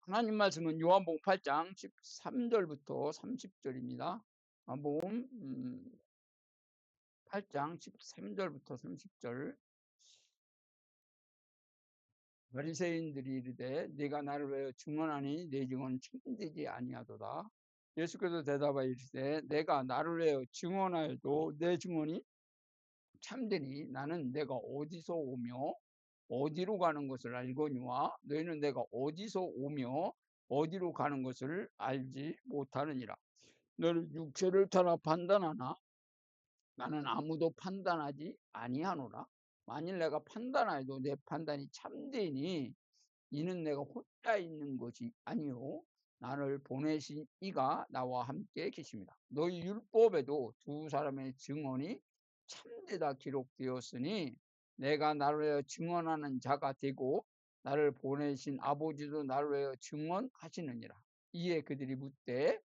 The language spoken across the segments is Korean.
하나님 말씀은 요한복음 8장 13절부터 30절입니다. 요한복음 8장 13절부터 30절. 바리새인들이 이르되 네가 나를 왜 증언하니 내 증언은 참되지 아니하도다. 예수께서 대답하여 이르시되 내가 나를 왜 증언하여도 내 증언이 참되니 나는 내가 어디서 오며 어디로 가는 것을 알거니와 너희는 내가 어디서 오며 어디로 가는 것을 알지 못하느니라. 너를 육체를 따라 판단하나 나는 아무도 판단하지 아니하노라. 만일 내가 판단하여도 내 판단이 참되니 이는 내가 혼자 있는 것이 아니요 나를 보내신 이가 나와 함께 계십니다. 너희 율법에도 두 사람의 증언이 참되다 기록되었으니 내가 나를 위하여 증언하는 자가 되고 나를 보내신 아버지도 나를 위하여 증언하시느니라. 이에 그들이 묻되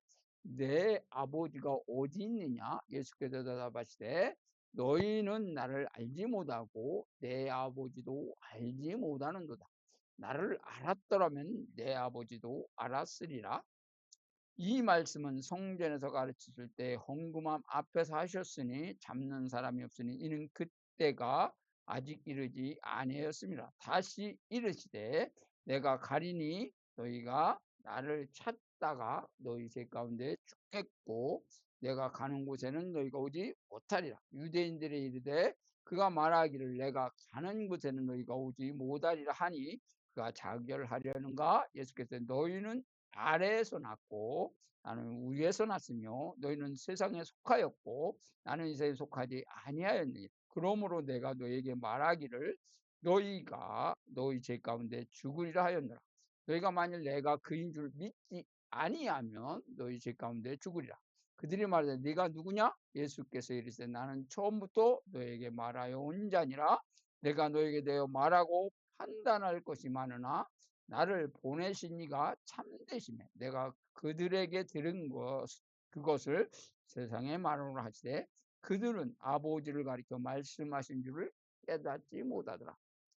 내 아버지가 어디 있느냐? 예수께서 대답하시되 너희는 나를 알지 못하고 내 아버지도 알지 못하는도다. 나를 알았더라면 내 아버지도 알았으리라. 이 말씀은 성전에서 가르치실 때 헌금함 앞에서 하셨으니 잡는 사람이 없으니 이는 그때가 아직 이르지 아니하였습니다. 다시 이르시되 내가 가리니 너희가 나를 찾다가 너희 셋 가운데 죽겠고 내가 가는 곳에는 너희가 오지 못하리라. 유대인들이 이르되 그가 말하기를 내가 가는 곳에는 너희가 오지 못하리라 하니 그가 자결하려는가? 예수께서 너희는 아래에서 났고 나는 위에서 났으며 너희는 세상에 속하였고 나는 이 세상에 속하지 아니하였니. 그러므로 내가 너희에게 말하기를 너희가 너희 죄 가운데 죽으리라 하였노라. 너희가 만일 내가 그인 줄 믿지 아니하면 너희 죄 가운데 죽으리라. 그들이 말하되 네가 누구냐? 예수께서 이르시되 나는 처음부터 너에게 말하여 온 자니라. 내가 너에게 대하여 말하고 판단할 것이 많으나 나를 보내신 이가 참되시매 내가 그들에게 들은 그것을 세상에 말하노라 하시되 그들은 아버지를 가리켜 말씀하신 줄을 깨닫지 못하더라.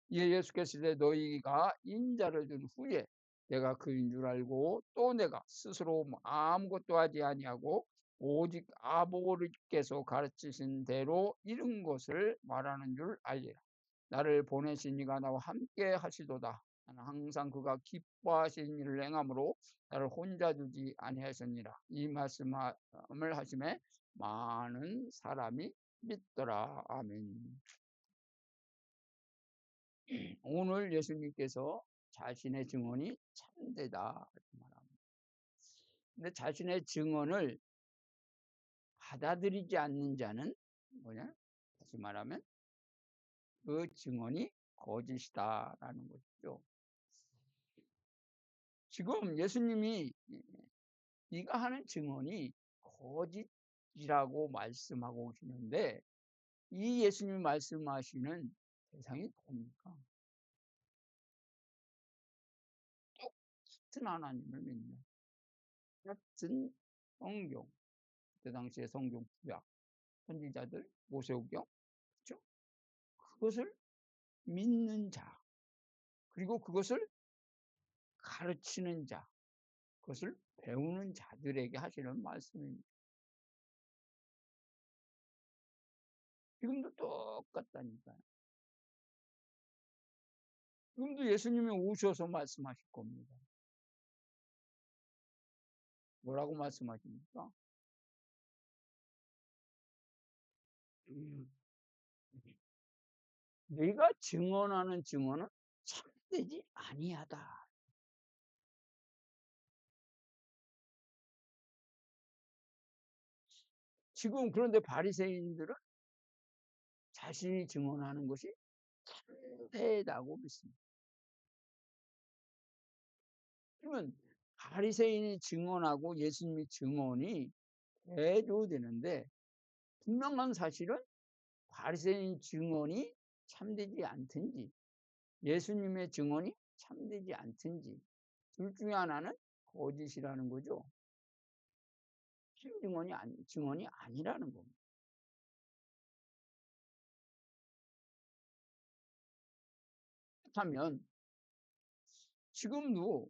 이에 예수께서 이르시되 너희가 인자를 든 후에 내가 그인 줄 알고 또 내가 스스로 아무것도 하지 아니하고 오직 아버지께서 가르치신 대로 이른 것을 말하는 줄 알리라. 나를 보내신 이가 나와 함께 하시도다. 나는 항상 그가 기뻐하신 일을 행함으로 나를 혼자 두지 아니하셨니라. 이 말씀을 하심에 많은 사람이 믿더라. 아멘. 오늘 예수님께서 자신의 증언이 참되다 말합니다. 근데 자신의 증언을 받아들이지 않는 자는 뭐냐? 다시 말하면 그 증언이 거짓이다라는 것이죠. 지금 예수님이 네가 하는 증언이 거짓이라고 말씀하고 계시는데 이 예수님이 말씀하시는 세상이 뭡니까? 똑같은 하나님을 믿는 같은 성경, 그때 당시의 성경 구약, 선지자들, 모세오경, 그렇죠? 그것을 믿는 자, 그리고 그것을 가르치는 자, 그것을 배우는 자들에게 하시는 말씀입니다. 지금도 똑같다니까요. 지금도 예수님이 오셔서 말씀하실 겁니다. 뭐라고 말씀하십니까? 네가 증언하는 증언은 참되지 아니하다. 지금 그런데 바리새인들은 자신이 증언하는 것이 참되다고 믿습니다. 그러면 바리새인이 증언하고 예수님의 증언이 대조되는데 분명한 사실은 바리새인 증언이 참되지 않든지 예수님의 증언이 참되지 않든지 둘 중에 하나는 거짓이라는 거죠. 증언이 아니라는 겁니다. 그렇다면 지금도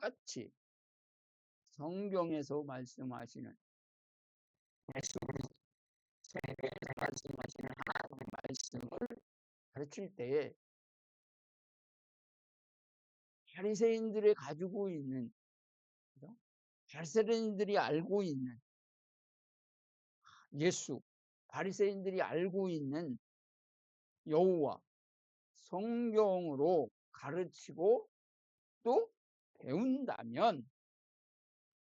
똑같이 성경에서 말씀하시는 예수 그리스도에 대해서 말씀하시는 하나님의 말씀을 가르칠 때에 바리새인들이 가지고 있는, 바리새인들이 알고 있는 예수, 바리새인들이 알고 있는 여호와, 성경으로 가르치고 또 배운다면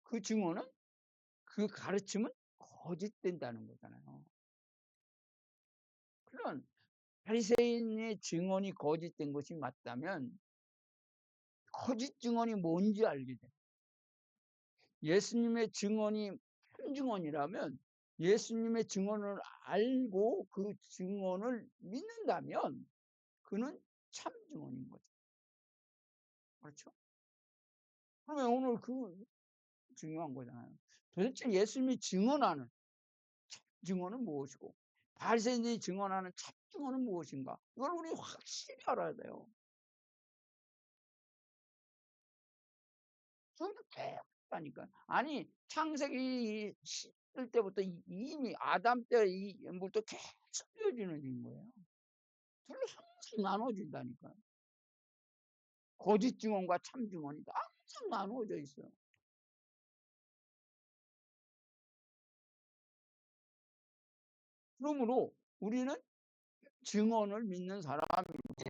그 증언은, 그 가르침은 거짓된다는 거잖아요. 그런 바리새인의 증언이 거짓된 것이 맞다면 거짓 증언이 뭔지 알게 돼. 예수님의 증언이 참 증언이라면 예수님의 증언을 알고 그 증언을 믿는다면 그는 참 증언인 거죠. 그렇죠? 그러면 오늘 그 중요한 거잖아요. 도대체 예수님이 증언하는 참 증언은 무엇이고 바리새인들이 증언하는 참 증언은 무엇인가? 이걸 우리 확실히 알아야 돼요. 그러니까 아니 창세기 씻을 때부터 이미 아담 때 이부터 계속 이어지는 거예요. 둘로 항상 나눠진다니까요. 거짓 증언과 참 증언이 항상 나누어져 있어요. 그러므로 우리는 증언을 믿는 사람인지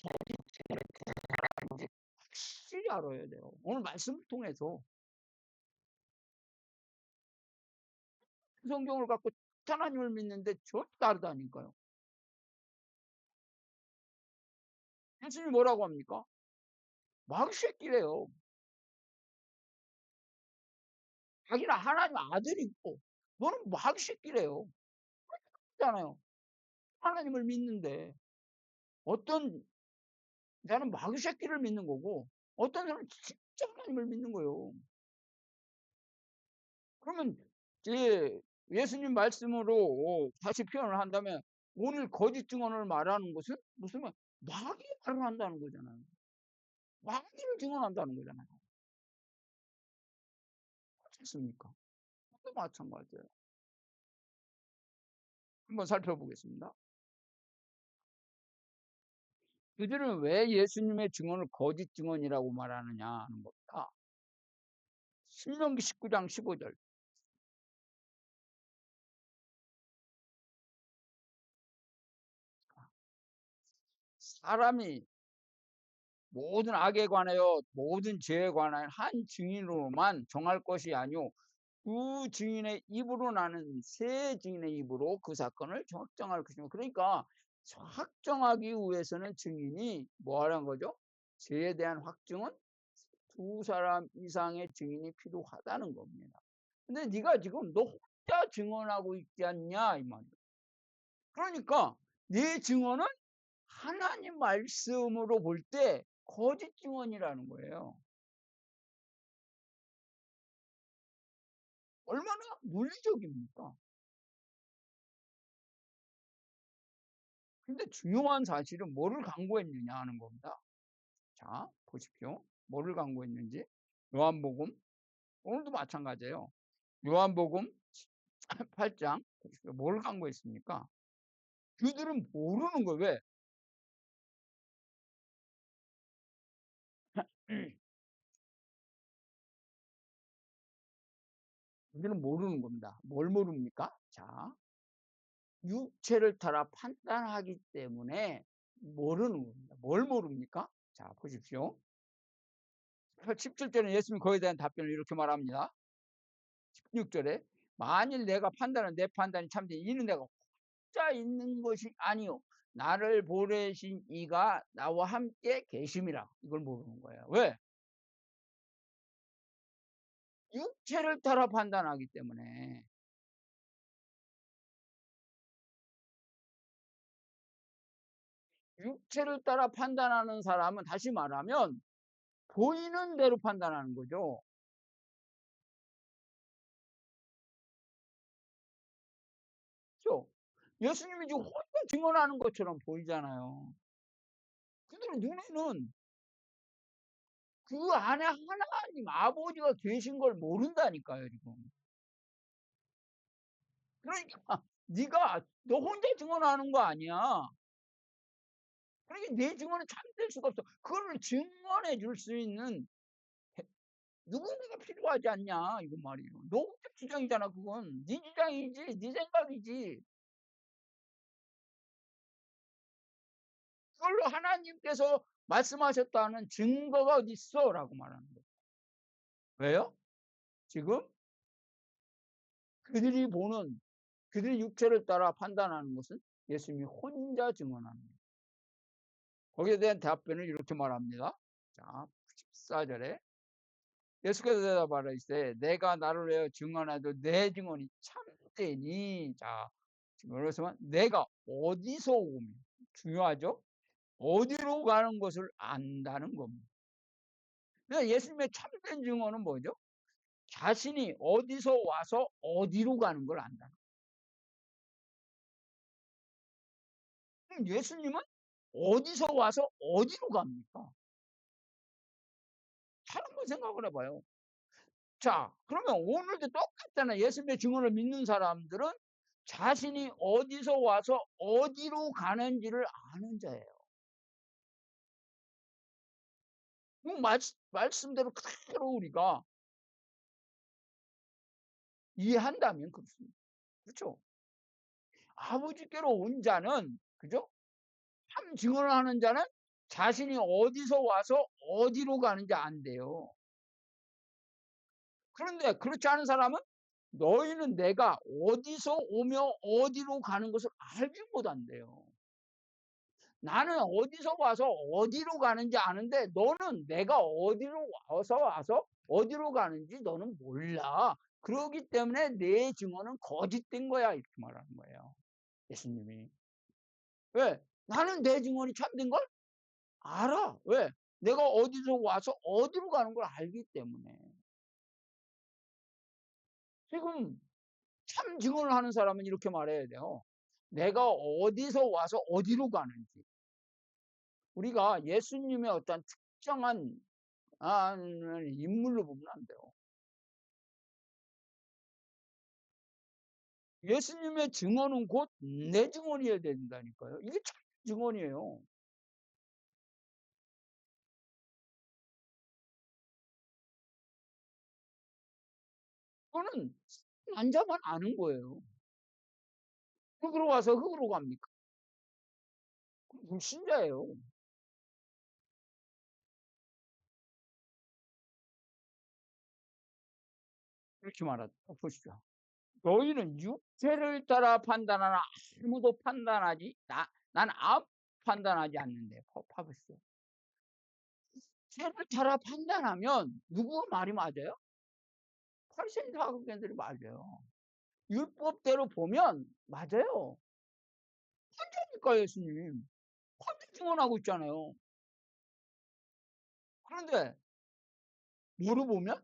거짓 증언을 믿는 사람인지 확실히 알아야 돼요. 오늘 말씀을 통해서 성경을 갖고 하나님을 믿는데 전혀 다르다니까요. 예수님이 뭐라고 합니까? 마귀새끼래요. 자기는 하나님 아들이고 너는 마귀새끼래요. 그렇잖아요. 하나님을 믿는데 어떤 자는 마귀새끼를 믿는 거고 어떤 사람은 진짜 하나님을 믿는 거예요. 그러면 예수님 말씀으로 다시 표현을 한다면 오늘 거짓 증언을 말하는 것은 무슨 말? 마귀 말을 한다는 거잖아요. 마귀를 증언한다는 거잖아요. 그렇습니까? 또 마찬가지예요. 한번 살펴보겠습니다. 그들은 왜 예수님의 증언을 거짓 증언이라고 말하느냐 하는 겁니다. 신명기 19장 15절. 사람이 모든 악에 관하여 모든 죄에 관하여 한 증인으로만 정할 것이 아니오 두 증인의 입으로 나는 세 증인의 입으로 그 사건을 확정할 것입니다. 그러니까 확정하기 위해서는 증인이 뭐 하는 거죠? 죄에 대한 확증은 두 사람 이상의 증인이 필요하다는 겁니다. 근데 네가 지금 너 혼자 증언하고 있지 않냐 이 말이야. 그러니까 네 증언은 하나님 말씀으로 볼 때 거짓 증언이라는 거예요. 얼마나 물리적입니까? 근데 중요한 사실은 뭐를 강구했느냐 하는 겁니다. 자, 보십시오. 뭐를 강구했는지. 요한복음, 오늘도 마찬가지예요. 요한복음 8장, 보십시오. 뭘 강구했습니까? 그들은 모르는 거예요. 왜? 그들은 모르는 겁니다. 뭘 모릅니까? 자, 육체를 따라 판단하기 때문에 모르는 겁니다. 뭘 모릅니까? 자, 보십시오. 17절에 예수님이 거기에 대한 답변을 이렇게 말합니다. 16절에 만일 내가 판단은 내 판단이 참된 이는 내가 혼자 있는 것이 아니요 나를 보내신 이가 나와 함께 계심이라. 이걸 모르는 거예요. 왜? 육체를 따라 판단하기 때문에. 육체를 따라 판단하는 사람은 다시 말하면 보이는 대로 판단하는 거죠. 그렇죠? 예수님이 지금 혼자 증언하는 것처럼 보이잖아요. 그들의 눈에는 그 안에 하나님 아버지가 계신 걸 모른다니까요, 지금. 그러니까 네가 너 혼자 증언하는 거 아니야. 그러니까 내 증언은 참될 수가 없어. 그거를 증언해 줄 수 있는 누군가가 필요하지 않냐 이거 말이에요. 너 혼자 주장이잖아 그건. 네 주장이지 네 생각이지. 그걸로 하나님께서 말씀하셨다는 증거가 어디 있어라고 말하는 거예요. 왜요? 지금 그들이 보는 그들이 육체를 따라 판단하는 것은 예수님이 혼자 증언하는 거예요. 거기에 대한 답변을 이렇게 말합니다. 자, 14절에 예수께서 대답하라 이르시되 내가 나를 위하여 증언하여도 내 증언이 참되니. 자, 지금 그래서 내가 어디서 오며 중요하죠? 어디로 가는 것을 안다는 겁니다. 그래서 예수님의 참된 증언은 뭐죠? 자신이 어디서 와서 어디로 가는 걸 안다는 거예요. 예수님은 어디서 와서 어디로 갑니까? 잘 한번 생각을 해봐요. 자, 그러면 오늘도 똑같잖아요. 예수님의 증언을 믿는 사람들은 자신이 어디서 와서 어디로 가는지를 아는 자예요. 말씀대로 그대로 우리가 이해한다면 그렇습니다. 그렇죠? 아버지께로 온 자는, 그죠? 참 증언을 하는 자는 자신이 어디서 와서 어디로 가는지 안돼요. 그런데 그렇지 않은 사람은 너희는 내가 어디서 오며 어디로 가는 것을 알지 못한대요. 나는 어디서 와서 어디로 가는지 아는데 너는 내가 어디로 와서 어디로 가는지 너는 몰라. 그러기 때문에 내 증언은 거짓된 거야. 이렇게 말하는 거예요. 예수님이. 왜? 나는 내 증언이 참된 걸 알아. 왜? 내가 어디서 와서 어디로 가는 걸 알기 때문에. 지금 참 증언을 하는 사람은 이렇게 말해야 돼요. 내가 어디서 와서 어디로 가는지. 우리가 예수님의 어떤 특정한 인물로 보면 안 돼요. 예수님의 증언은 곧 내 증언이어야 된다니까요. 이게 참 증언이에요. 그거는 앉아만 아는 거예요. 흙으로 와서 흙으로 갑니까? 불신자예요. 이렇게 말하죠. 보시죠. 너희는 육체를 따라 판단하나 아무도 판단하지 난 아무 판단하지 않는데. 봐보시죠. 육체를 따라 판단하면 누구 말이 맞아요? 바리새인 사기꾼들이 맞아요. 율법대로 보면 맞아요. 그러니까 예수님 혼자 증언하고 있잖아요. 그런데 뭐로 보면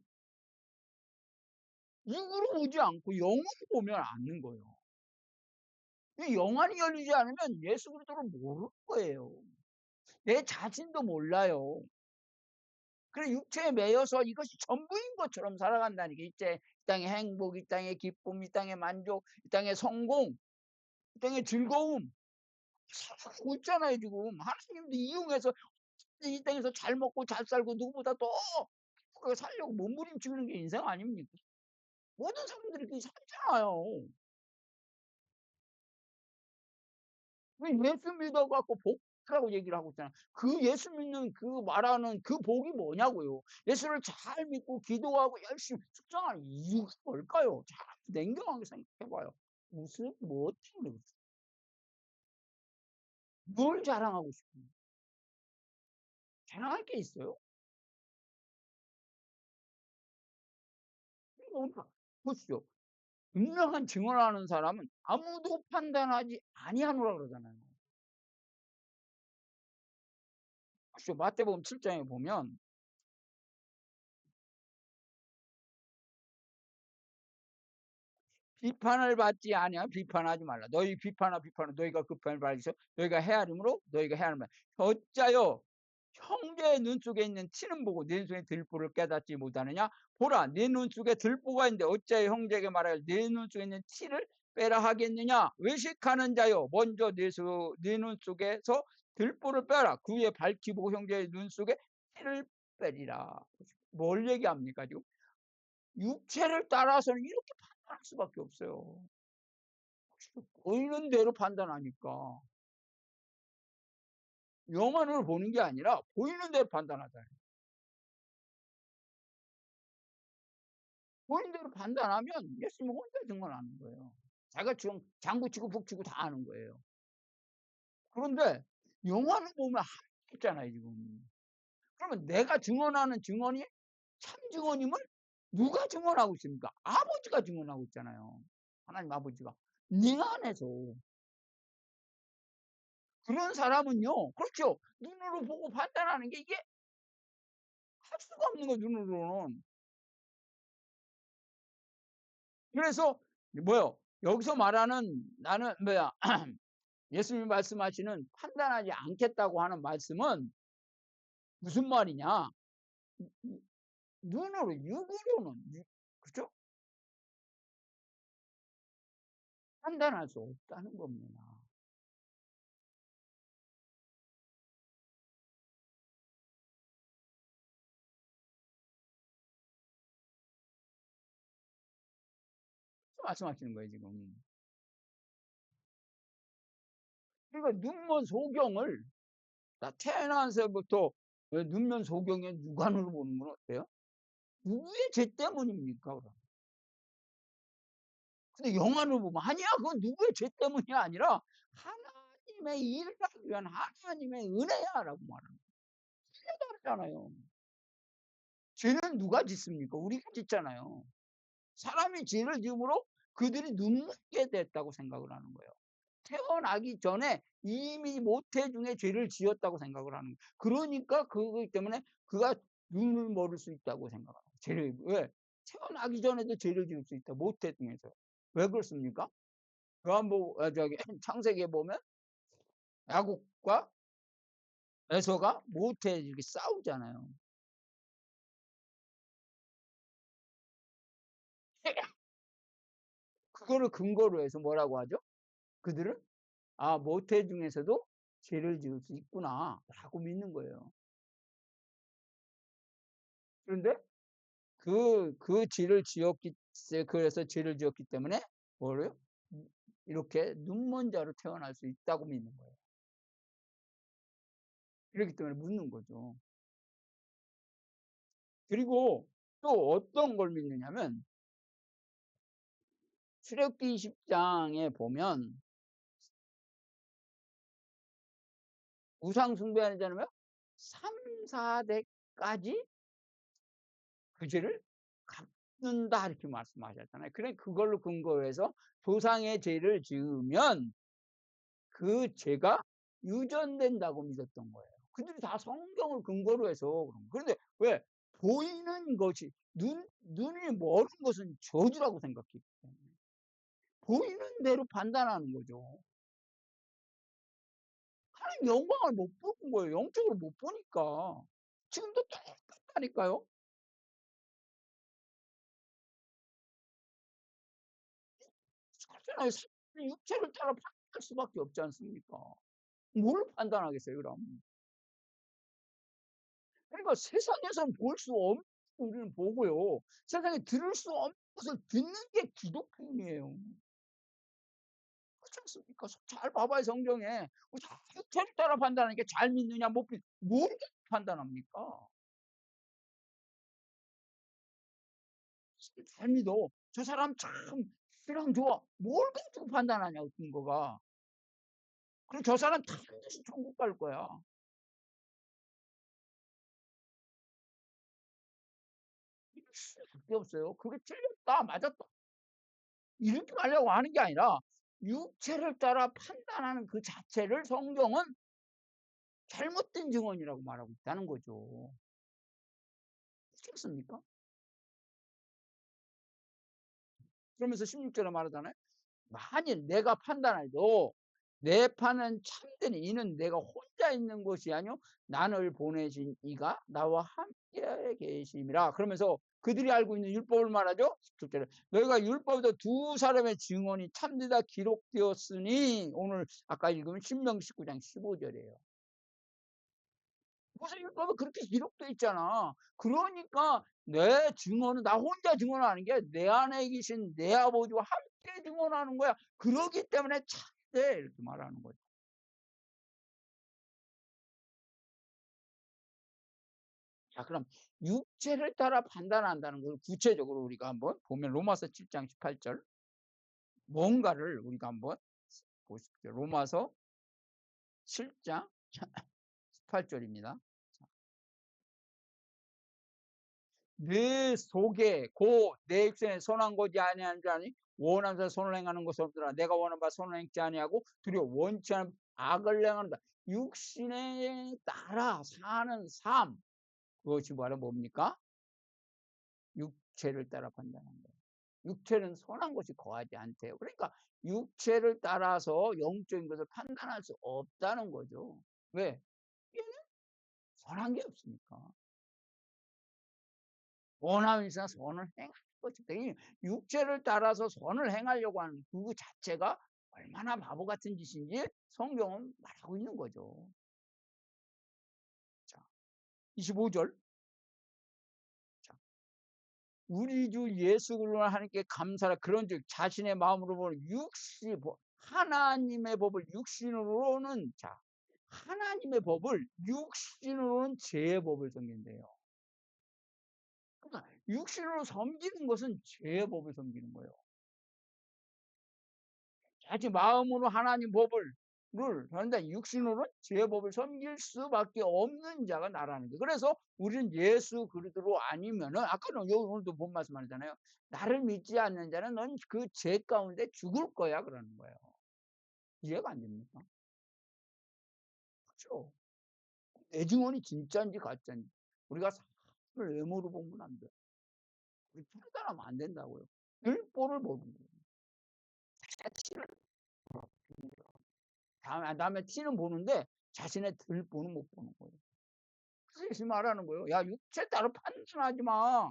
육으로 보지 않고 영으로 보면 않는 거예요. 영안이 열리지 않으면 예수 그리스도를 모르는 거예요. 내 자신도 몰라요. 그래 육체에 매여서 이것이 전부인 것처럼 살아간다니까. 이제 이 땅의 행복, 이 땅의 기쁨, 이 땅의 만족, 이 땅의 성공, 이 땅의 즐거움 살아가고 있잖아요 지금. 하나님도 이용해서 이 땅에서 잘 먹고 잘 살고 누구보다 더 살려고 몸부림치는 게 인생 아닙니까? 모든 사람들이 그렇게 살잖아요. 왜 예수 믿어갖고 복이라고 얘기를 하고 있잖아. 그 예수 믿는 그 말하는 그 복이 뭐냐고요. 예수를 잘 믿고 기도하고 열심히 숙성하는 이유가 뭘까요? 잘 냉정하게 생각해봐요. 무슨 뭐 때문에 뭘 자랑하고 싶어요? 자랑할 게 있어요? 그러니까 보시죠. 분명한 증언하는 사람은 아무도 판단하지 아니하노라 그러잖아요. 보시죠. 마태복음 7장에 보면 비판을 받지 아니하 비판하지 말라. 너희 비판하 너희가 급함을 받으서 너희가 헤아림으로 너희가 헤아림을 어짜요 형제의 눈 속에 있는 티는 보고 내 눈 속에 들보를 깨닫지 못하느냐? 보라, 내 눈 속에 들보가 있는데 어찌하여 형제에게 말하여 내 눈 속에 있는 티를 빼라 하겠느냐? 외식하는 자여, 먼저 내 눈 속에서 들보를 빼라. 그 위에 밝히 보고 형제의 눈 속에 티를 빼리라. 뭘 얘기합니까 지금? 육체를 따라서는 이렇게 판단할 수밖에 없어요. 보이는 대로 판단하니까. 영안으로 보는 게 아니라 보이는 대로 판단하잖아요. 보이는 대로 판단하면 예수님은 혼자 증언하는 거예요. 자기가 지금 장구치고 북치고 다 아는 거예요. 그런데 영화를 보면 하나도 없잖아요 지금. 그러면 내가 증언하는 증언이 참 증언임을 누가 증언하고 있습니까? 아버지가 증언하고 있잖아요. 하나님 아버지가. 네 안에서. 그런 사람은요. 그렇죠. 눈으로 보고 판단하는 게 이게 할 수가 없는 거예요 눈으로는. 그래서 뭐요? 여기서 말하는 나는 뭐야? 예수님이 말씀하시는 판단하지 않겠다고 하는 말씀은 무슨 말이냐? 눈으로 육으로는 그죠? 판단할 수 없다는 겁니다. 말씀하시는 거예요 지금. 그러니까 눈먼 소경을 나 태어나서부터 눈먼 소경의 육안으로 보는 건 어때요? 누구의 죄 때문입니까? 그럼? 근데 영안으로 보면 아니야 그건 누구의 죄 때문이 아니라 하나님의 일을 하기 위한 하나님의 은혜야라고 말하는 거예요. 다르잖아요. 죄는 누가 짓습니까? 우리가 짓잖아요. 사람이 죄를 지음으로 그들이 눈먼게 됐다고 생각을 하는 거예요. 태어나기 전에 이미 모태 중에 죄를 지었다고 생각을 하는 거예요. 그러니까 그거기 때문에 그가 눈을 멀을 수 있다고 생각합니다. 죄를 왜? 태어나기 전에도 죄를 지을 수 있다. 모태 중에서. 왜 그렇습니까? 요한복 저기 창세기에 보면 야곱과 에서가 모태 이렇게 싸우잖아요. 그거를 근거로 해서 뭐라고 하죠? 그들은 아 모태 중에서도 죄를 지을 수 있구나라고 믿는 거예요. 그런데 그 죄를 지었기 그래서 죄를 지었기 때문에 뭐래요? 이렇게 눈먼 자로 태어날 수 있다고 믿는 거예요. 그렇기 때문에 묻는 거죠. 그리고 또 어떤 걸 믿느냐면 출애굽기 20장에 보면 우상 숭배하는 자는 3-4대까지 그 죄를 갚는다 이렇게 말씀하셨잖아요. 그래 그걸로 근거해서 조상의 죄를 지으면 그 죄가 유전된다고 믿었던 거예요. 그들이 다 성경을 근거로 해서 그런데 왜 보이는 것이 눈이 멀은 것은 저주라고 생각했기 때문에 보이는 대로 판단하는 거죠. 하나님 영광을 못 보는 거예요. 영적으로 못 보니까. 지금도 똑같다니까요. 그렇잖아요. 육체를 따라 판단할 수밖에 없지 않습니까? 뭘 판단하겠어요, 그럼? 그러니까 세상에서는 볼 수 없는 우리는 보고요. 세상에 들을 수 없는 것을 듣는 게 기독교인이에요. 그렇지 않습니까? 잘 봐봐요, 성경에. 육체를 따라 판단하는 게 잘 믿느냐, 못 믿, 뭘 판단합니까? 잘 믿어. 저 사람 참 신랑 좋아. 뭘 가지고 판단하냐고, 근거가. 그리고 저 사람 반드시 천국 갈 거야. 이럴 수밖에 없어요. 그게 틀렸다, 맞았다. 이렇게 말려고 하는 게 아니라 육체를 따라 판단하는 그 자체를 성경은 잘못된 증언이라고 말하고 있다는 거죠. 그렇지 않습니까? 그러면서 16절에 말하잖아요. 만일 내가 판단해도 내 판은 참된 이는 내가 혼자 있는 것이 아니요 나를 보내신 이가 나와 함께 계심이라. 그러면서 그들이 알고 있는 율법을 말하죠. 10절에 너희가 율법에도 두 사람의 증언이 참되다 기록되었으니, 오늘 아까 읽으면 신명기 19장 15절이에요. 무슨 율법에 그렇게 기록되어 있잖아. 그러니까 내 증언은 나 혼자 증언하는 게 내 안에 계신 내 아버지와 함께 증언하는 거야. 그러기 때문에 참돼 이렇게 말하는 거죠. 자, 그럼 육체를 따라 판단한다는 걸 구체적으로 우리가 한번 보면 로마서 7장 18절 뭔가를 우리가 한번 보십시오. 로마서 7장 18절입니다. 내 속에 내 육신에 선한 것이 아니한 자니 원하면서 선을 행하는 것이 없더라. 내가 원하는 바 선을 행치 아니하고 두려워 원치 않은 악을 행한다. 육신에 따라 사는 삶, 그것이 바로 뭡니까? 육체를 따라 판단하는 거예요. 육체는 선한 것이 거하지 않대요. 그러니까 육체를 따라서 영적인 것을 판단할 수 없다는 거죠. 왜? 얘는 선한 게 없으니까. 원하면서 선을 행하는 거죠. 육체를 따라서 선을 행하려고 하는 그 자체가 얼마나 바보 같은 짓인지 성경은 말하고 있는 거죠. 자, 25절. 자, 우리 주 예수 그리스도 하나님께 감사라. 그런즉 자신의 마음으로 보는 하나님의 법을 육신으로는, 자, 하나님의 법을 육신으로는 죄의 법을 섬긴대요. 그러니까 육신으로 섬기는 것은 죄의 법을 섬기는 거예요. 자기 마음으로 하나님 법을 그런데 육신으로는 죄의 법을 섬길 수밖에 없는 자가 나라는 거예요. 그래서 우리는 예수 그리스도로 아니면은, 아까는 오늘도 본 말씀 하잖아요. 나를 믿지 않는 자는 넌 그 죄 가운데 죽을 거야 그러는 거예요. 이해가 안 됩니까? 그렇죠. 내 증언이 진짜인지 가짜인지 우리가 사람을 외모로 보면 안 돼. 우리 판단하면 안 된다고요. 율법을 보는 거예요. 자신을 다음에 티는 보는데 자신의 들보는 못 보는 거예요. 그래서 예수 말하는 거예요. 야, 육체 따로 판단하지 마.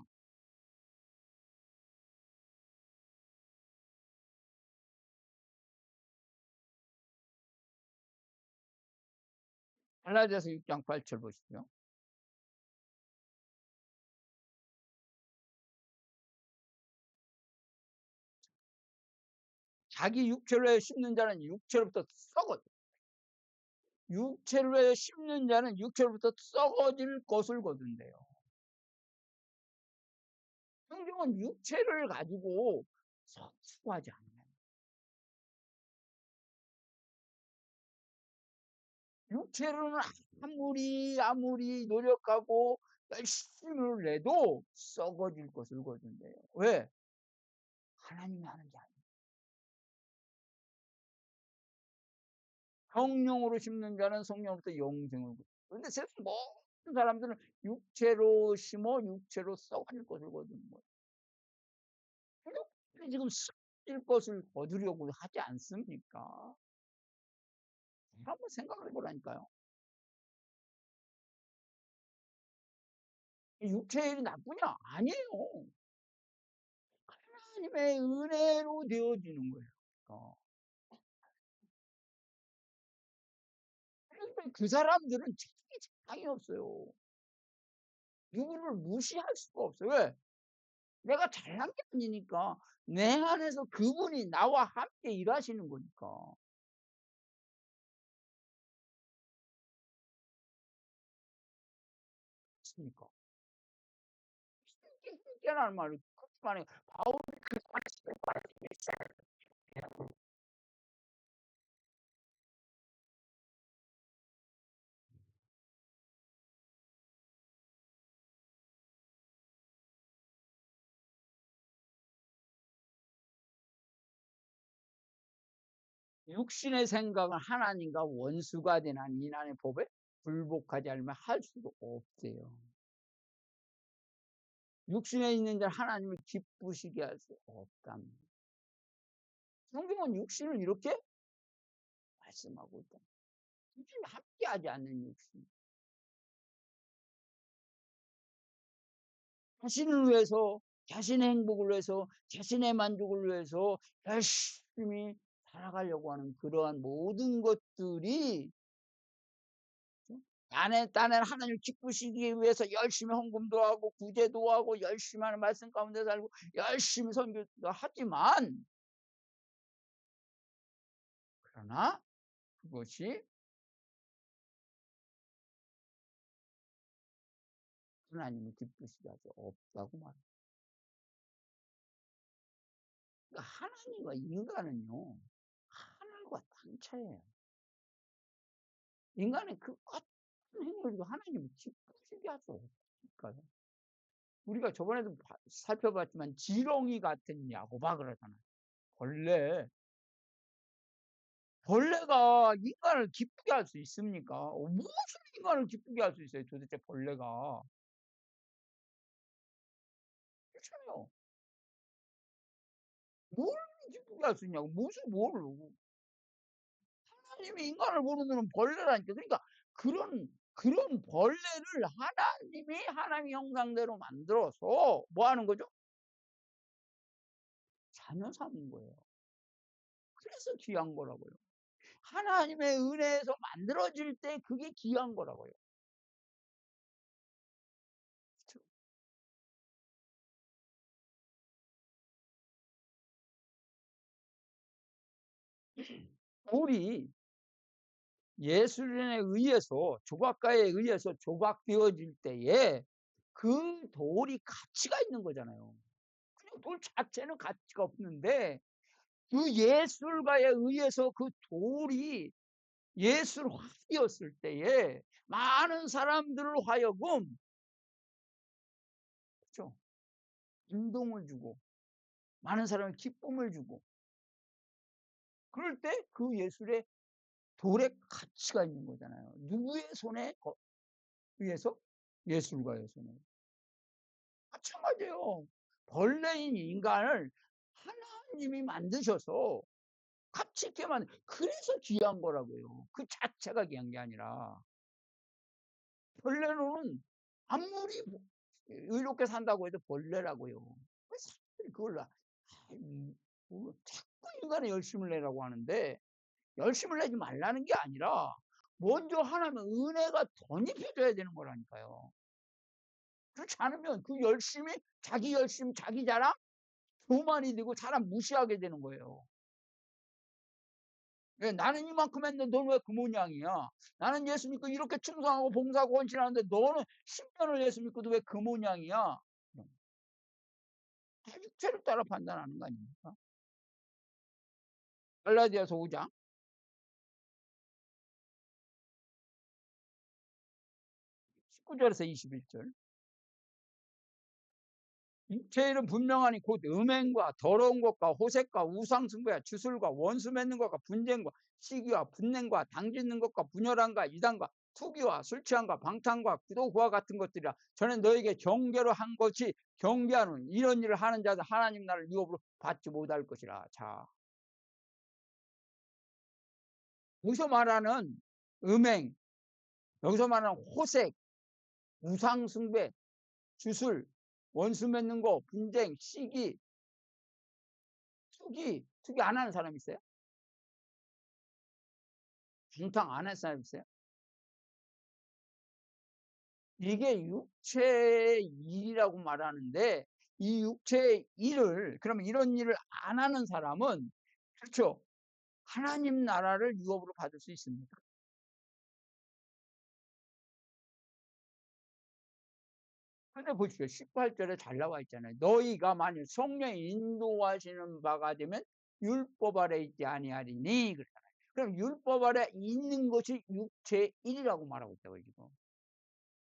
갈라디아서 6장 8절 보시죠. 자기 육체로 심는 자는 육체로부터 육체로 심는 자는 육체로부터 썩어질 것을 거둔대요. 성경은 육체를 가지고 수고하지 않아요. 육체로는 아무리 노력하고 열심을 내도 썩어질 것을 거둔대요. 왜? 하나님이 하는 게 아니에요. 성령으로 심는 자는 성령으로부터 영생을 거둔. 그런데 세상 모든 사람들은 육체로 심어 육체로 썩어질 것을 거두는 거예요. 지금 썩어질 것을 거두려고 하지 않습니까? 한번 생각해 보라니까요. 육체의 일이 나쁘냐? 아니에요. 하나님의 은혜로 되어지는 거예요. 그 사람들은 책임이 없어요. 누구를 무시할 수가 없어요. 왜? 내가 잘난 게 아니니까. 내 안에서 그분이 나와 함께 일하시는 거니까. 그렇습니까? 힘께라는 말이 그렇지만 바울이 그 말씀을 말씀했어요. 육신의 생각은 하나님과 원수가 된 한 인간의 법에 불복하지 않으면 할 수도 없대요. 육신에 있는 자 하나님을 기쁘시게 할 수 없답니다. 성경은 육신을 이렇게 말씀하고 있다. 둘이 함께하지 않는 육신. 자신을 위해서, 자신의 행복을 위해서, 자신의 만족을 위해서 열심히 살아가려고 하는 그러한 모든 것들이 딴에는 하나님을 기쁘시기 위해서 열심히 헌금도 하고 구제도 하고 열심히 하는 말씀 가운데 살고 열심히 선교도 하지만, 그러나 그것이 하나님을 기쁘시게 하지 없다고 말합니다. 그러니까 하나님과 인간은요, 하늘과 땅 차이예요. 인간의 그 어떤 행위도 하나님을 기쁘시게 할 수 없으니까요. 우리가 저번에도 살펴봤지만 지렁이 같은 야고바 그러잖아요. 벌레가 인간을 기쁘게 할 수 있습니까? 무엇을 인간을 기쁘게 할 수 있어요, 도대체 벌레가? 그렇잖아요. 뭘 기쁘게 할 수 있냐고. 무슨 뭘. 하나님이 인간을 모르는 벌레라니까. 그러니까 그런 벌레를 하나님이 하나님의 형상대로 만들어서 뭐 하는 거죠? 자녀 삼은 거예요. 그래서 귀한 거라고요. 하나님의 은혜에서 만들어질 때 그게 귀한 거라고요. 그렇죠? 돌이 예술인에 의해서, 조각가에 의해서 조각되어질 때에 그 돌이 가치가 있는 거잖아요. 그냥 돌 자체는 가치가 없는데, 그 예술가에 의해서 그 돌이 예술화되었을 때에 많은 사람들을 하여금, 그렇죠? 감동을 주고 많은 사람의 기쁨을 주고, 그럴 때 그 예술의 돌의 가치가 있는 거잖아요. 누구의 손에 의해서? 예술가의 손에. 마찬가지예요. 벌레인 인간을 하나님이 만드셔서 가치 있게 그래서 귀한 거라고요. 그 자체가 귀한 게 아니라. 벌레로는 아무리 의롭게 산다고 해도 벌레라고요. 왜 사람들이 그걸 자꾸 인간의 열심을 내라고 하는데, 열심을 내지 말라는 게 아니라 먼저 하나님의 은혜가 덧입혀져야 되는 거라니까요. 그렇지 않으면 그 열심이 자기 열심, 자기 자랑, 교만이 되고 사람 무시하게 되는 거예요. 예, 나는 이만큼 했는데 너는 왜 그 모양이야? 나는 예수 믿고 이렇게 충성하고 봉사하고 헌신하는데 너는 10년을 예수 믿고도 왜 그 모양이야? 다 육체를 따라 판단하는 거 아닙니까? 갈라디아서 5장 19절에서 21절. 육체의 일은 분명하니 곧 음행과 더러운 것과 호색과 우상숭배와 주술과 원수 맺는 것과 분쟁과 시기와 분냉과 당짓는 것과 분열함과 이단과 투기와 술 취함과 방탕과 구도구와 같은 것들이라. 저는 너에게 경계로 한 것이 경계하는 이런 일을 하는 자들 하나님 나라를 유업으로 받지 못할 것이라. 자, 여기서 말하는 음행, 여기서 말하는 호색, 우상숭배, 주술, 원수 맺는 거, 분쟁, 시기, 투기 안 하는 사람 있어요? 방탕 안 하는 사람 있어요? 이게 육체의 일이라고 말하는데, 이 육체의 일을, 그러면 이런 일을 안 하는 사람은, 그렇죠, 하나님 나라를 유업으로 받을 수 있습니까? 근데 보십시오. 18절에 잘 나와 있잖아요. 너희가 만일 성령이 인도하시는 바가 되면 율법 아래 있지 아니하리니. 그렇잖아요. 그럼 율법 아래 있는 것이 육체의 일이라고 말하고 있다고 지금.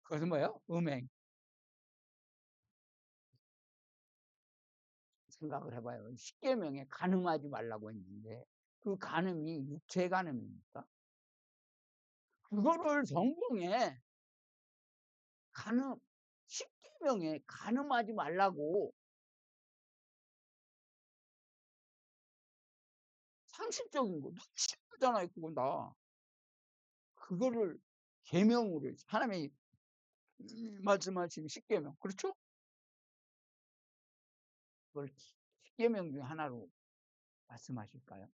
그것은 뭐예요? 음행. 생각을 해봐요. 십계명에 간음하지 말라고 했는데 그 간음이 육체 간음입니까? 그거를 성경에 간음, 십계명에 간음하지 말라고 상식적인 거, 거잖아요, 그건 다. 그거를 계명으로 하나님이 말씀하신 십계명, 그렇죠? 그걸 십계명 중에 하나로 말씀하실까요?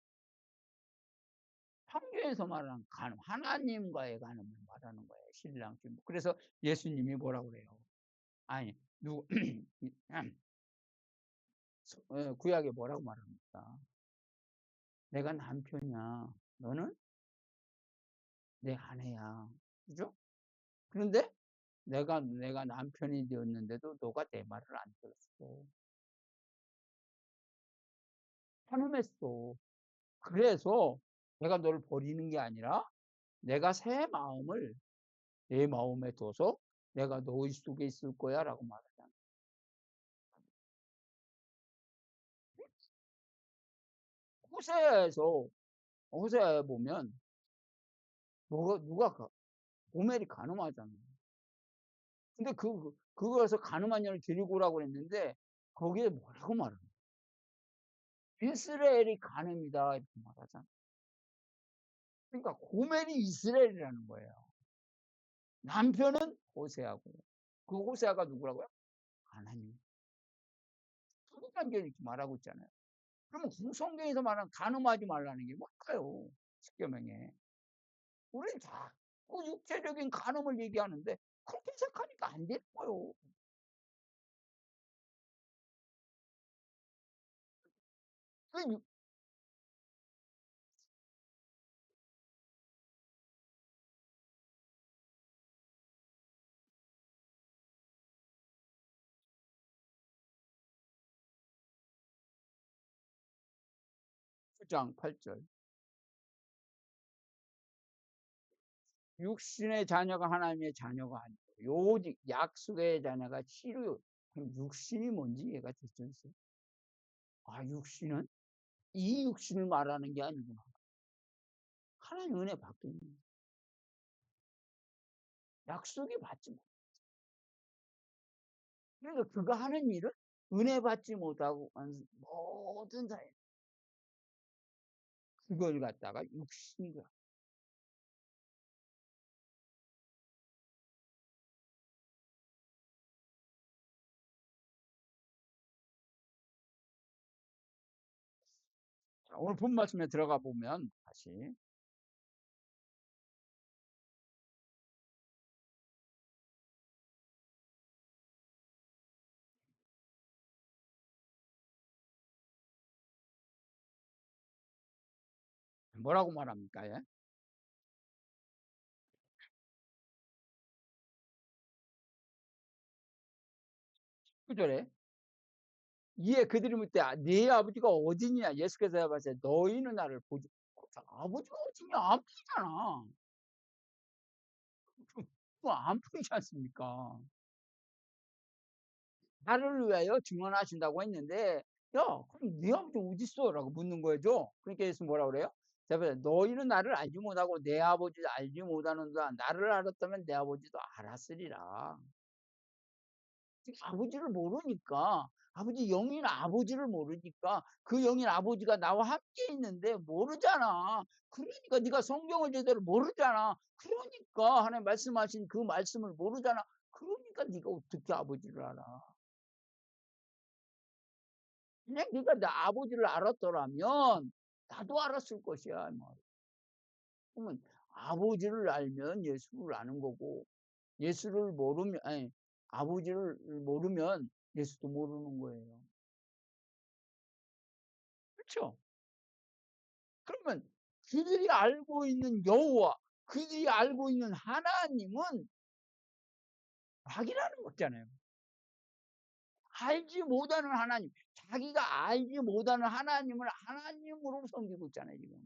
창조에서 말하는 간음, 하나님과의 간음을 말하는 거예요, 신랑 신부. 그래서 예수님이 뭐라고 그래요? 아니, 누구 구약에 뭐라고 말합니까? 내가 남편이야, 너는 내 아내야, 그죠? 그런데 내가 남편이 되었는데도 너가 내 말을 안 들었어. 편음했어. 그래서 내가 너를 버리는 게 아니라 내가 새 마음을 내 마음에 둬서 내가 너희 속에 있을 거야 라고 말하잖아. 호세에서 호세에 보면 누가 고멜이 간음하잖아. 근데 그거에서 간음한 년을 데리고 오라고 그랬는데 거기에 뭐라고 말하는 거야? 이스라엘이 간음이다 이렇게 말하잖아. 그러니까 고멜이 이스라엘이라는 거예요. 남편은 호세아고 그 호세아가 누구라고요? 하나님. 부부관계를 이렇게 말하고 있잖아요. 그러면 성경에서 말하는 간음하지 말라는 게 뭘까요? 십계명에. 우리는 자꾸 육체적인 간음을 얘기하는데 그렇게 해석하니까 안 되는 거예요. 그 9장 8절. 육신의 자녀가 하나님의 자녀가 아니고 오직 약속의 자녀가 치료. 그럼 육신이 뭔지 이해가 됐죠? 아, 육신은 이 육신을 말하는 게 아니구나. 하나님 은혜 받고 있는 약속이 받지 못. 그러니까 그가 하는 일은 은혜 받지 못하고 모든 사람 그걸 갖다가 육신이다. 자, 오늘 본 말씀에 들어가 보면 다시 뭐라고 말합니까? 예? 9절에 이에 그들이 묻되 네 아버지가 어디냐? 예수께서 대답하시되 너희는 나를 보지. 아버지가 어디냐? 안 보이잖아. 그거 안 보이지 않습니까? 나를 위하여 증언하신다고 했는데 야 그럼 네 아버지 어디 있어? 라고 묻는 거죠. 그러니까 예수 뭐라고 그래요? 너희는 나를 알지 못하고 내 아버지도 알지 못하는도다. 나를 알았다면 내 아버지도 알았으리라. 아버지를 모르니까 아버지 영인 아버지를 모르니까 그 영인 아버지가 나와 함께 있는데 모르잖아. 그러니까 네가 성경을 제대로 모르잖아. 그러니까 하나님 말씀하신 그 말씀을 모르잖아. 그러니까 네가 어떻게 아버지를 알아? 그냥 네가 내 아버지를 알았더라면 나도 알았을 것이야. 그러면 아버지를 알면 예수를 아는 거고 예수를 모르면 아니 아버지를 모르면 예수도 모르는 거예요. 그렇죠? 그러면 그들이 알고 있는 여호와, 그들이 알고 있는 하나님은 악이라는 거잖아요. 알지 못하는 하나님, 자기가 알지 못하는 하나님을 하나님으로 섬기고 있잖아요, 지금.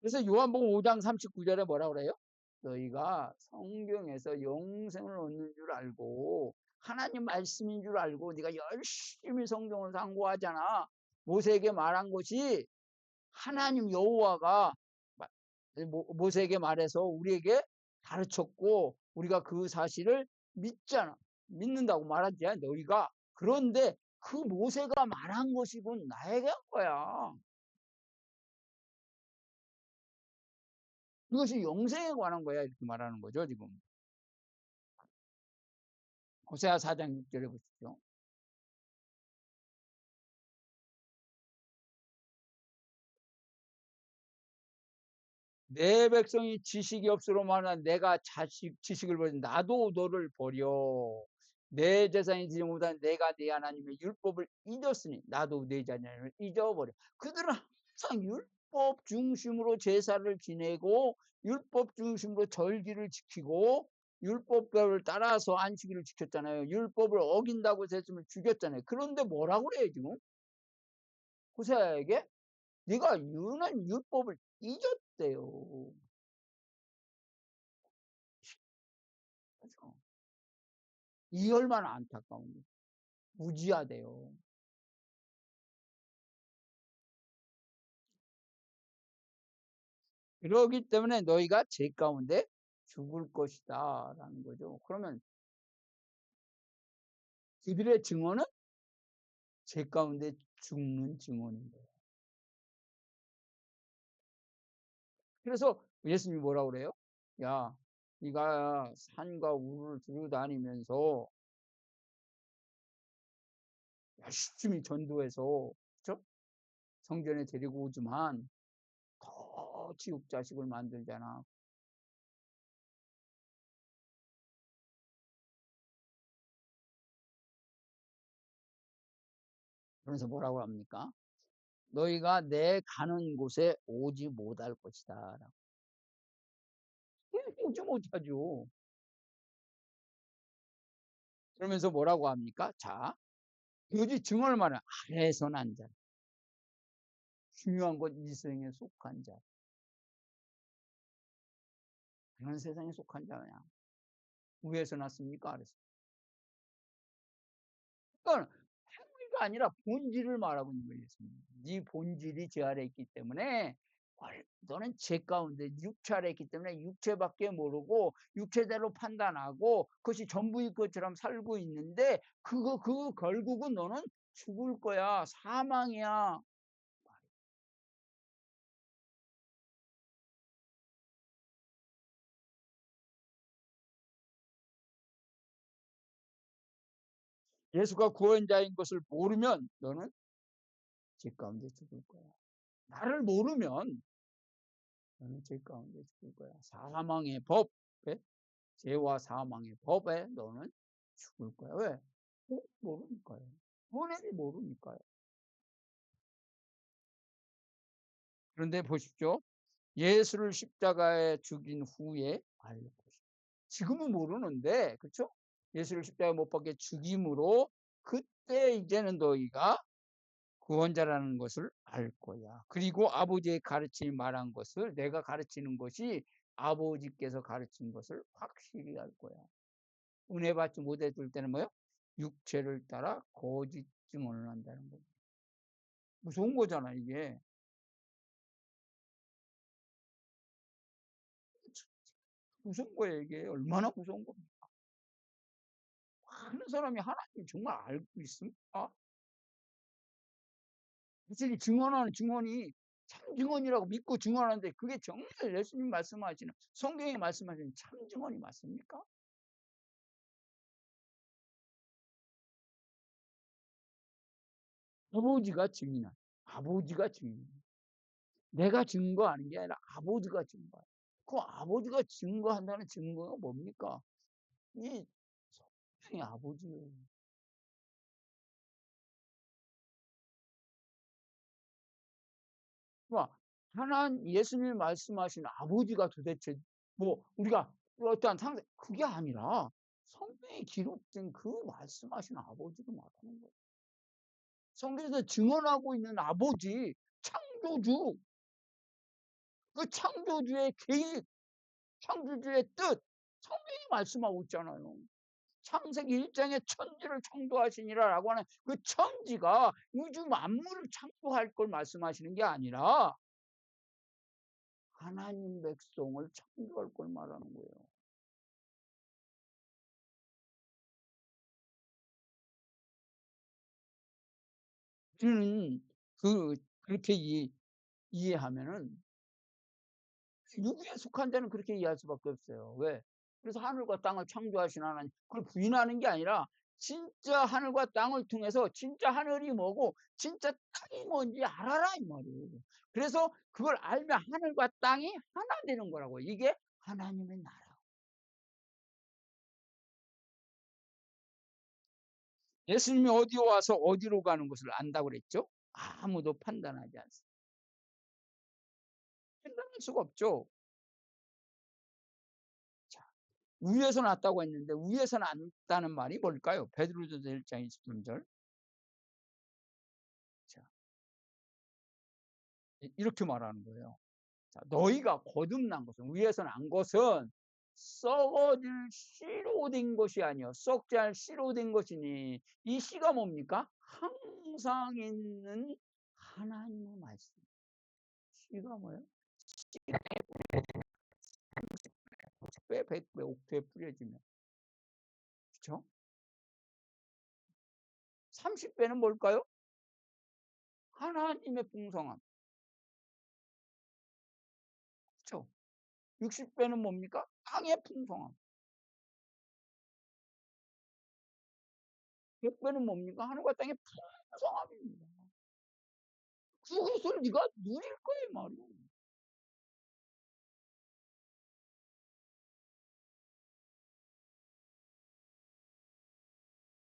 그래서 요한복음 5장 39절에 뭐라 그래요? 너희가 성경에서 영생을 얻는 줄 알고 하나님 말씀인 줄 알고 네가 열심히 성경을 상고하잖아. 모세에게 말한 것이 하나님 여호와가 모세에게 말해서 우리에게 가르쳤고 우리가 그 사실을 믿잖아. 믿는다고 말하지 너희가. 그런데 그 모세가 말한 것이군 나에게 한 거야. 이것이 영생에 관한 거야 이렇게 말하는 거죠 지금. 호세아 4장 6절에 보십시오. 내 백성이 지식이 없으로 말하는 내가 지식을 버려 나도 너를 버려. 내 재산이 되지 못한 내가 네 하나님의 율법을 잊었으니 나도 네 자녀를 잊어버려. 그들은 항상 율법 중심으로 제사를 지내고 율법 중심으로 절기를 지키고 율법을 따라서 안식일을 지켰잖아요. 율법을 어긴다고 했으면 죽였잖아요. 그런데 뭐라고 그래요 지금? 호세아에게 네가 유난 율법을 잊었대요. 그렇죠? 이 얼마나 안타까운 거. 무지하대요. 그러기 때문에 너희가 죄 가운데 죽을 것이다 라는 거죠. 그러면 그들의 증언은 죄 가운데 죽는 증언인 거예요. 그래서 예수님이 뭐라고 그래요? 야, 네가 산과 우를 두루 다니면서 열심히 전도해서 그렇죠? 성전에 데리고 오지만 더 지옥 자식을 만들잖아. 그래서 뭐라고 합니까? 너희가 내 가는 곳에 오지 못할 것이다. 오지 못하죠. 그러면서 뭐라고 합니까? 자, 여기 증언을 말하는 아래에서 난 자. 중요한 건 이 세상에 속한 자. 그런 세상에 속한 자냐. 위에서 났습니까? 아래서. 그러니까 행위가 아니라 본질을 말하고 있는 거예요. 네 본질이 제 아래에 있기 때문에 너는 제 가운데 육체 아래에 있기 때문에 육체밖에 모르고 육체대로 판단하고 그것이 전부일 것처럼 살고 있는데 그 결국은 너는 죽을 거야. 사망이야. 예수가 구원자인 것을 모르면 너는 죄 가운데 죽을 거야. 나를 모르면 너는 죄 가운데 죽을 거야. 사망의 법에 죄와 사망의 법에 너는 죽을 거야. 왜? 모르니까요. 본인이 모르니까요. 그런데 보십시오. 예수를 십자가에 죽인 후에 알고 지금은 모르는데 그렇죠? 예수를 십자가에 못 박게 죽임으로 그때 이제는 너희가 구원자라는 것을 알 거야. 그리고 아버지의 가르침이 말한 것을 내가 가르치는 것이 아버지께서 가르친 것을 확실히 알 거야. 은혜 받지 못했을 때는 뭐요? 육체를 따라 거짓 증언을 한다는 거. 무서운 거잖아 이게. 무서운 거예요 이게. 얼마나 무서운 겁니까? 많은 사람이 하나님 정말 알고 있습니까? 사실 증언하는 증언이 참 증언이라고 믿고 증언하는데 그게 정말 예수님 말씀하시는 성경에 말씀하시는 참 증언이 맞습니까? 아버지가 증인한 아버지가 증인. 내가 증거하는 게 아니라 아버지가 증거해. 그 아버지가 증거한다는 증거가 뭡니까? 이 성령의 아버지예요. 하나님 예수님이 말씀하신 아버지가 도대체 뭐 우리가 어떠한 상상 그게 아니라 성경에 기록된 그 말씀하신 아버지를 말하는 거예요. 성경에서 증언하고 있는 아버지, 창조주, 그 창조주의 계획, 창조주의 뜻, 성경이 말씀하고 있잖아요. 창세기 1장에 천지를 창조하시니라라고 하는 그 천지가 우주 만물을 창조할 걸 말씀하시는 게 아니라 하나님 백성을 창조할 걸 말하는 거예요. 우리는 그렇게 이해하면은 육에 속한 자는 그렇게 이해할 수밖에 없어요. 왜? 그래서 하늘과 땅을 창조하신 하나님, 그걸 부인하는 게 아니라 진짜 하늘과 땅을 통해서 진짜 하늘이 뭐고 진짜 땅이 뭔지 알아라 이 말이에요. 그래서 그걸 알면 하늘과 땅이 하나 되는 거라고. 이게 하나님의 나라. 예수님이 어디 와서 어디로 가는 것을 안다고 그랬죠? 아무도 판단하지 않습니다. 판단할 수가 없죠. 자, 위에서 났다고 했는데 위에서 났다는 말이 뭘까요? 베드로전서 1장 23절. 자, 이렇게 말하는 거예요. 자, 너희가 거듭난 것은, 위에서 난 것은 썩어질 씨로 된 것이 아니요 썩지 않을 씨로 된 것이니, 이 씨가 뭡니까? 항상 있는 하나님의 말씀. 씨가 뭐예요? 씨가 10배, 100배, 옥토에 뿌려지면. 그렇죠? 30배는 뭘까요? 하나님의 풍성함. 그렇죠? 60배는 뭡니까? 땅의 풍성함. 100배는 뭡니까? 하늘과 땅의 풍성함입니다. 그것을 네가 누릴 거예요, 말이야.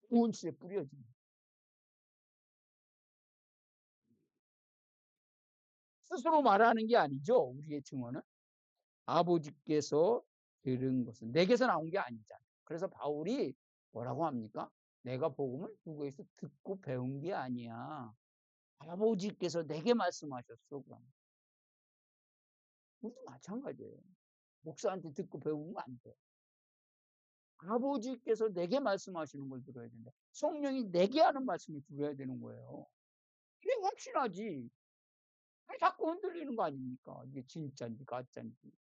온수에 뿌려집니다. 스스로 말하는 게 아니죠. 우리의 증언은 아버지께서 들은 것은 내게서 나온 게 아니잖아요. 그래서 바울이 뭐라고 합니까? 내가 복음을 누구에서 듣고 배운 게 아니야. 아버지께서 내게 말씀하셨어. 그럼 우리도 마찬가지예요. 목사한테 듣고 배우는 거 안 돼. 아버지께서 내게 말씀하시는 걸 들어야 된다. 성령이 내게 하는 말씀을 들어야 되는 거예요. 이게 확신하지. 자꾸 흔들리는 거 아닙니까? 이게 진짜인지 가짜인지.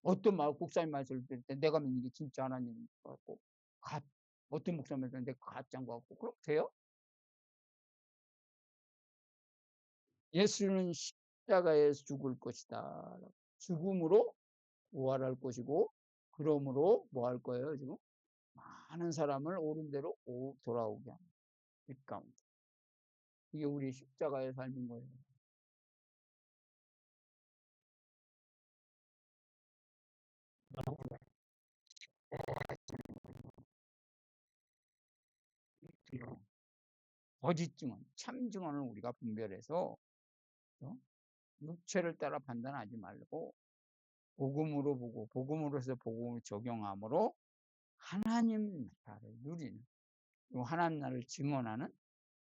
어떤 목사님 말씀을 들을 때 내가 믿는 게 진짜 하나님인 것 같고, 어떤 목사님 말씀을 내가 가짜인 것 같고, 그렇게 돼요? 예수는 십자가에서 죽을 것이다. 죽음으로 부활할 것이고, 그러므로 뭐 할 거예요, 지금? 많은 사람을 옳은 대로 돌아오게 합니다. 이 가운데. 이게 우리 십자가의 삶인 거예요. 거짓 증언, 참 증언을 우리가 분별해서 육체를 따라 판단하지 말고 복음으로 보고 복음으로 해서 복음을 적용함으로 하나님 나라를 누리는, 하나님 나라를 증언하는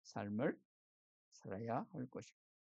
삶을 살아야 할 것입니다.